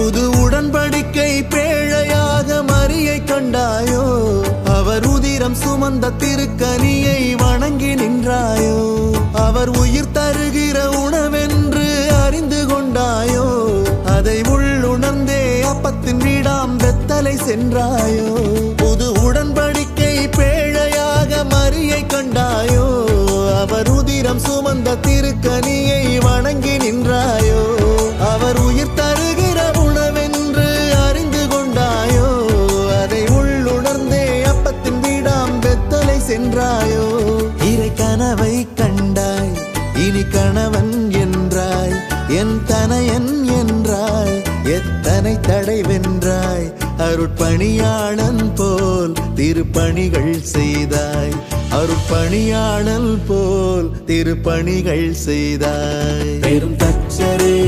புது உடன்படிக்கை பேழையாக மரியை கண்டாயோ அவர் உதிரம் சுமந்த திருக்கனியை வணங்கி நின்றாயோ அவர் உயிர் தருகிற உணவென்று அறிந்து கொண்டாயோ அதை உள்ளுணர்ந்தே அப்பத்தின் வீடாம் பெத்தலை சென்றாயோ புது உடன்படிக்கை பேழையாக மரியை கண்டாயோ அவர் உதிரம் சுமந்த திருக்கனியை வணங்கி நின்றாயோ அவர் உயிர் தருகிற உணவென்று அறிந்து கொண்டாயோ அதை உள்ளுணர்ந்தே அப்பத்தின் வீடாம் பெத்தலை சென்றாயோ இறை கனவை கண்டாய் இனி கணவன் என்றாய் என் தனையன் என்றாய் எத்தனை தடை வென்றாய் அருட்பணியாளன் போல் திருப்பணிகள் செய்தாய் அருட்பணியாளன் போல் திருப்பணிகள் செய்தாய் பெரும் தச்சரே